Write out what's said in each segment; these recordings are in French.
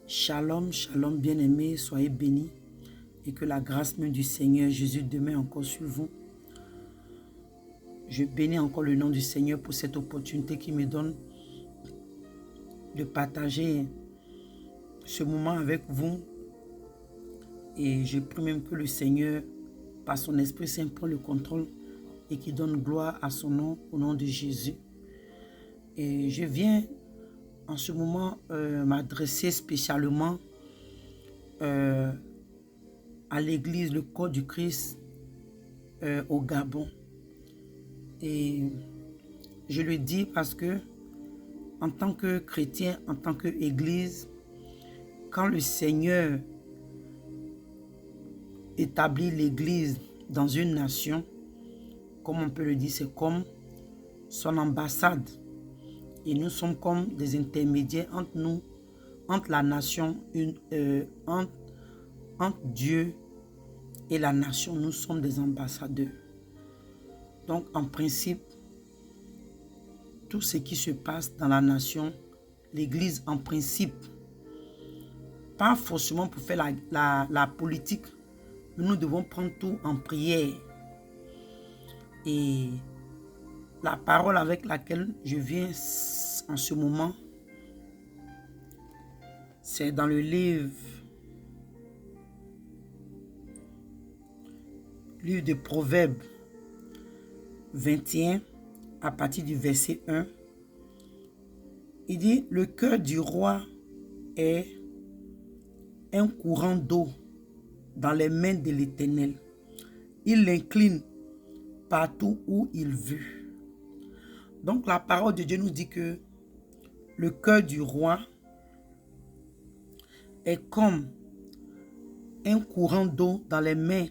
Shalom, shalom bien-aimés, soyez bénis et que la grâce même du Seigneur Jésus demeure encore sur vous. Je bénis encore le nom du Seigneur pour cette opportunité qu'il me donne de partager ce moment avec vous. Et je prie même que le Seigneur, par son Esprit Saint, prenne le contrôle et qu'il donne gloire à son nom, au nom de Jésus. Et je viens en ce moment m'adresser spécialement à l'église, le corps du Christ au Gabon. Et je le dis parce que en tant que chrétien, en tant qu'église, quand le Seigneur établit l'église dans une nation, comme on peut le dire, c'est comme son ambassade. Et nous sommes comme des intermédiaires entre nous, entre la nation, entre Dieu et la nation. Nous sommes des ambassadeurs. Donc, en principe, tout ce qui se passe dans la nation, l'église, en principe, pas forcément pour faire la politique, mais nous devons prendre tout en prière. Et la parole avec laquelle je viens en ce moment, c'est dans le livre de Proverbes 21, à partir du verset 1. Il dit, le cœur du roi est un courant d'eau dans les mains de l'Éternel. Il l'incline partout où il veut. Donc la parole de Dieu nous dit que le cœur du roi est comme un courant d'eau dans les mains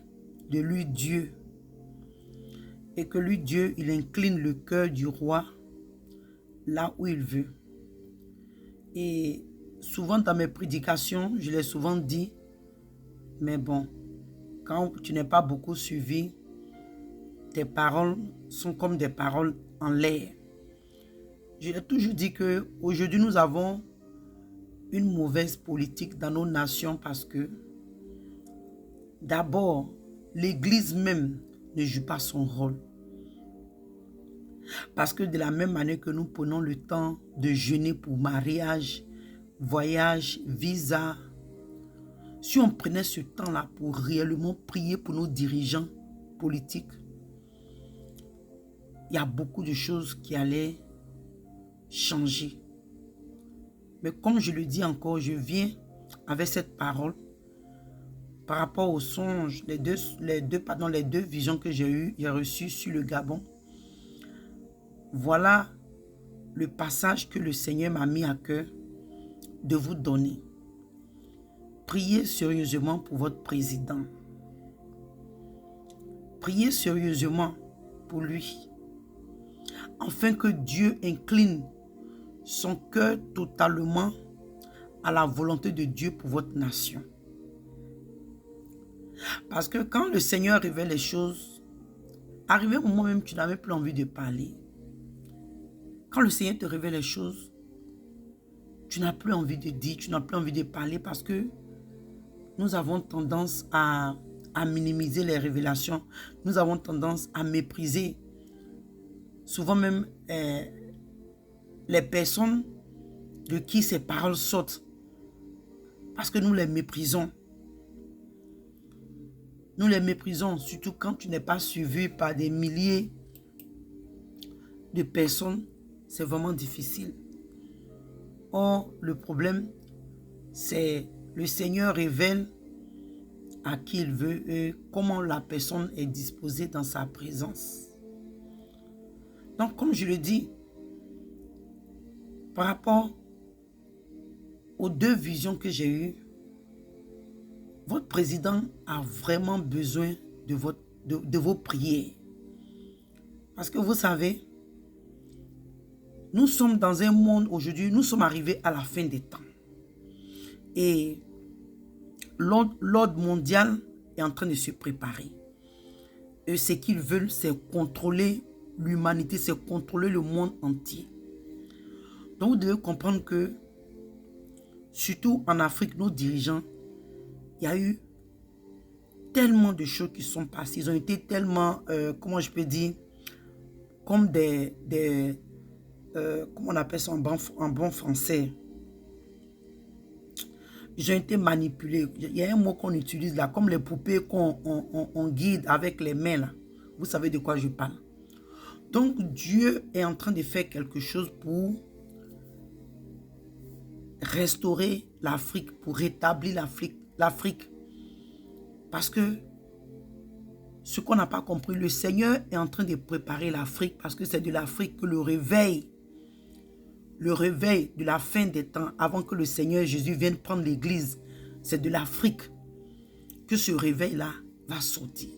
de lui Dieu. Et que lui Dieu, il incline le cœur du roi là où il veut. Et souvent dans mes prédications, je l'ai souvent dit, mais bon, quand tu n'es pas beaucoup suivi, tes paroles sont comme des paroles en l'air. Je l'ai toujours dit qu'aujourd'hui nous avons une mauvaise politique dans nos nations parce que d'abord, l'Église même ne joue pas son rôle. Parce que de la même manière que nous prenons le temps de jeûner pour mariage, voyage, visa, si on prenait ce temps-là pour réellement prier pour nos dirigeants politiques, il y a beaucoup de choses qui allaient changer. Mais comme je le dis encore, je viens avec cette parole par rapport aux songes, les deux visions que j'ai reçues sur le Gabon. Voilà le passage que le Seigneur m'a mis à cœur de vous donner. Priez sérieusement pour votre président. Priez sérieusement pour lui, afin que Dieu incline son cœur totalement à la volonté de Dieu pour votre nation. Parce que quand le Seigneur révèle les choses, arrivé au moment même tu n'avais plus envie de parler. Quand le Seigneur te révèle les choses, tu n'as plus envie de dire, tu n'as plus envie de parler parce que nous avons tendance à minimiser les révélations. Nous avons tendance à mépriser souvent même les personnes de qui ces paroles sortent parce que nous les méprisons. Nous les méprisons, surtout quand tu n'es pas suivi par des milliers de personnes. C'est vraiment difficile. Or, le problème, c'est le Seigneur révèle à qui il veut et comment la personne est disposée dans sa présence. Donc, comme je le dis, par rapport aux deux visions que j'ai eues, votre président a vraiment besoin de vos prières. Parce que vous savez, nous sommes dans un monde aujourd'hui, nous sommes arrivés à la fin des temps. Et l'ordre mondial est en train de se préparer. Et ce qu'ils veulent, c'est contrôler l'humanité, c'est contrôler le monde entier. Donc vous devez comprendre que surtout en Afrique, nos dirigeants, il y a eu tellement de choses qui sont passées. Ils ont été tellement, comment je peux dire, comme comment on appelle ça en bon français. Ils ont été manipulés. Il y a un mot qu'on utilise là, comme les poupées qu'on guide avec les mains là. Vous savez de quoi je parle. Donc Dieu est en train de faire quelque chose pour restaurer l'Afrique, pour rétablir l'Afrique. Parce que ce qu'on n'a pas compris, le Seigneur est en train de préparer l'Afrique parce que c'est de l'Afrique que le réveil de la fin des temps, avant que le Seigneur Jésus vienne prendre l'église, c'est de l'Afrique que ce réveil-là va sortir.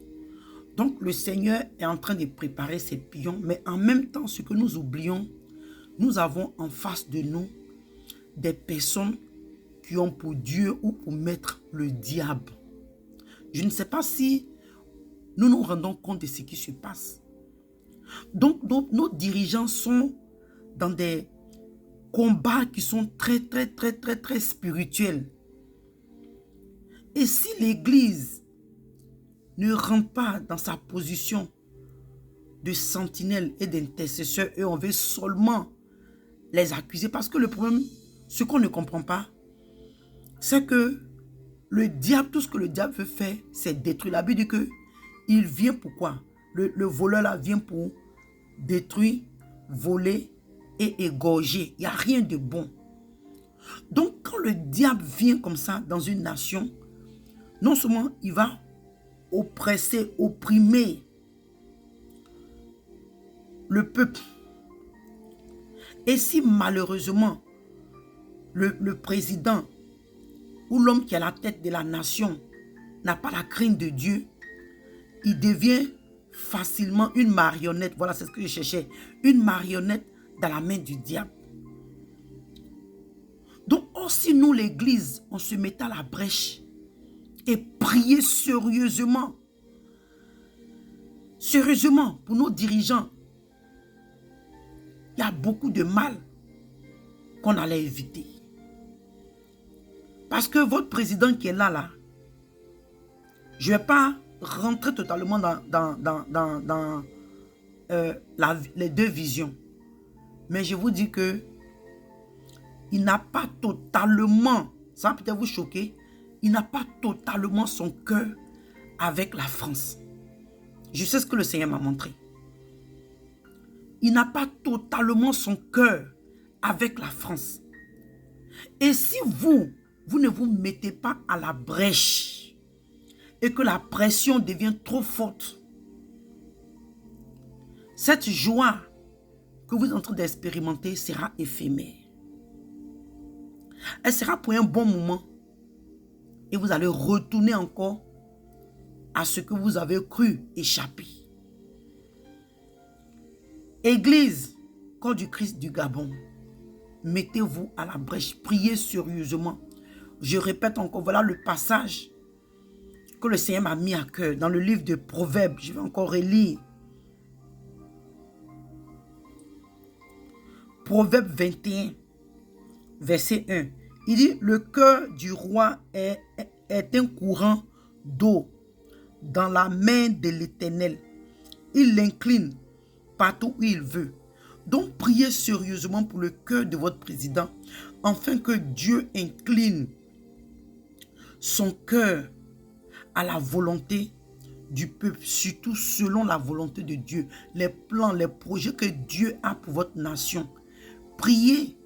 Donc le Seigneur est en train de préparer ses pions, mais en même temps, ce que nous oublions, nous avons en face de nous des personnes qui ont pour Dieu ou pour maître le diable. Je ne sais pas si nous nous rendons compte de ce qui se passe. Donc nos dirigeants sont dans des combats qui sont très spirituels. Et si l'Église ne rentre pas dans sa position de sentinelle et d'intercesseur, et on veut seulement les accuser, parce que le problème, ce qu'on ne comprend pas, c'est que le diable, tout ce que le diable veut faire, c'est détruire. La Bible dit que il vient pour quoi? Le voleur là vient pour détruire, voler et égorger. Il n'y a rien de bon. Donc quand le diable vient comme ça dans une nation, non seulement il va oppresser, opprimer le peuple. Et si malheureusement le président ou l'homme qui est à la tête de la nation n'a pas la crainte de Dieu, il devient facilement une marionnette. Voilà, c'est ce que je cherchais. Une marionnette dans la main du diable. Donc, si nous, l'Église, on se mettait à la brèche et prier sérieusement pour nos dirigeants, il y a beaucoup de mal qu'on allait éviter. Parce que votre président qui est là, je ne vais pas rentrer totalement dans les deux visions. Mais je vous dis que il n'a pas totalement, ça va peut-être vous choquer, il n'a pas totalement son cœur avec la France. Je sais ce que le Seigneur m'a montré. Il n'a pas totalement son cœur avec la France. Et si vous ne vous mettez pas à la brèche et que la pression devient trop forte, cette joie que vous êtes en train d'expérimenter sera éphémère. Elle sera pour un bon moment et vous allez retourner encore à ce que vous avez cru échapper. Église, corps du Christ du Gabon, mettez-vous à la brèche, priez sérieusement. Je répète encore, voilà le passage que le Seigneur m'a mis à cœur dans le livre de Proverbes. Je vais encore relire. Proverbe 21, verset 1. Il dit, le cœur du roi est un courant d'eau dans la main de l'Éternel. Il l'incline partout où il veut. Donc, priez sérieusement pour le cœur de votre président, afin que Dieu incline son cœur à la volonté du peuple, surtout selon la volonté de Dieu, les plans, les projets que Dieu a pour votre nation. Priez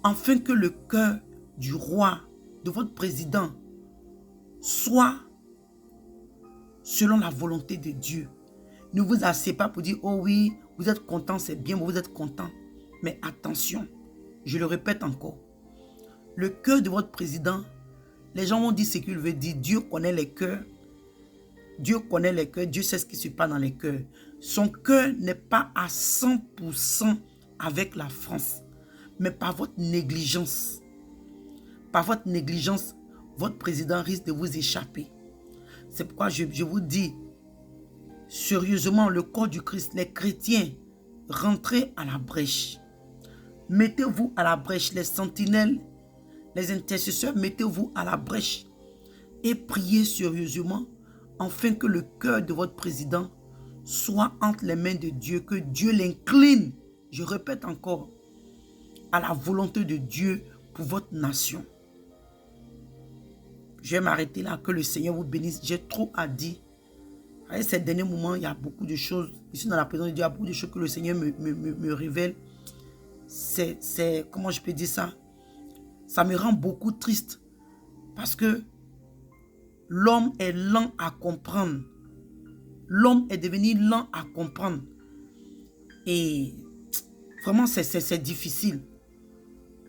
afin que le cœur du roi, de votre président, soit selon la volonté de Dieu. Ne vous asseyez pas pour dire, oh oui, vous êtes content, c'est bien, vous êtes content. Mais attention, je le répète encore, le cœur de votre président, les gens vont dire ce qu'il veut dire. Dieu connaît les cœurs. Dieu connaît les cœurs. Dieu sait ce qui se passe dans les cœurs. Son cœur n'est pas à 100% avec la France. Mais par votre négligence, votre président risque de vous échapper. C'est pourquoi je vous dis, sérieusement, le corps du Christ, les chrétiens, rentrez à la brèche. Mettez-vous à la brèche, les sentinelles, les intercesseurs, mettez-vous à la brèche et priez sérieusement afin que le cœur de votre président soit entre les mains de Dieu, que Dieu l'incline, je répète encore, à la volonté de Dieu pour votre nation. Je vais m'arrêter là, que le Seigneur vous bénisse. J'ai trop à dire. À ces derniers moments, il y a beaucoup de choses. Ici, dans la présence de Dieu, il y a beaucoup de choses que le Seigneur me révèle. C'est, comment je peux dire ça? Ça me rend beaucoup triste. Parce que l'homme est lent à comprendre. L'homme est devenu lent à comprendre. Et vraiment, c'est difficile.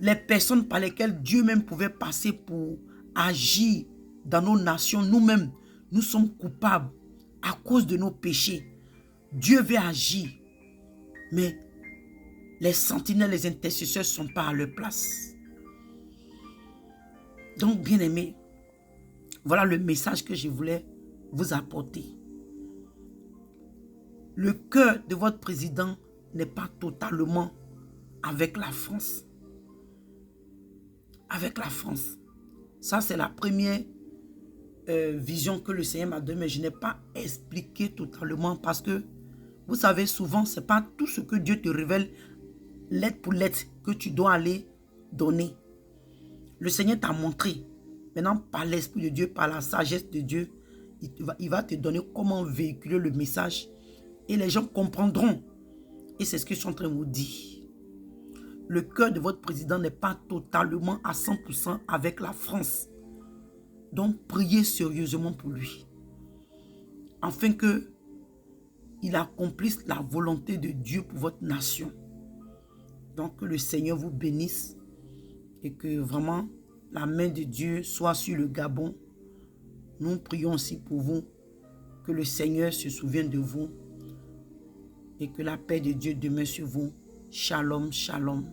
Les personnes par lesquelles Dieu même pouvait passer pour agir dans nos nations, nous-mêmes, nous sommes coupables à cause de nos péchés. Dieu veut agir, mais les sentinelles, les intercesseurs ne sont pas à leur place. Donc, bien-aimés, voilà le message que je voulais vous apporter. Le cœur de votre président n'est pas totalement avec la France. Avec la France. Ça, c'est la première vision que le Seigneur m'a donnée, mais je n'ai pas expliqué totalement parce que, vous savez, souvent, ce n'est pas tout ce que Dieu te révèle, lettre pour lettre, que tu dois aller donner. Le Seigneur t'a montré. Maintenant, par l'Esprit de Dieu, par la sagesse de Dieu, il va te donner comment véhiculer le message et les gens comprendront. Et c'est ce que je suis en train de vous dire. Le cœur de votre président n'est pas totalement à 100% avec la France. Donc, priez sérieusement pour lui. Afin qu'il accomplisse la volonté de Dieu pour votre nation. Donc, que le Seigneur vous bénisse. Et que vraiment, la main de Dieu soit sur le Gabon. Nous prions aussi pour vous. Que le Seigneur se souvienne de vous. Et que la paix de Dieu demeure sur vous. Shalom, shalom.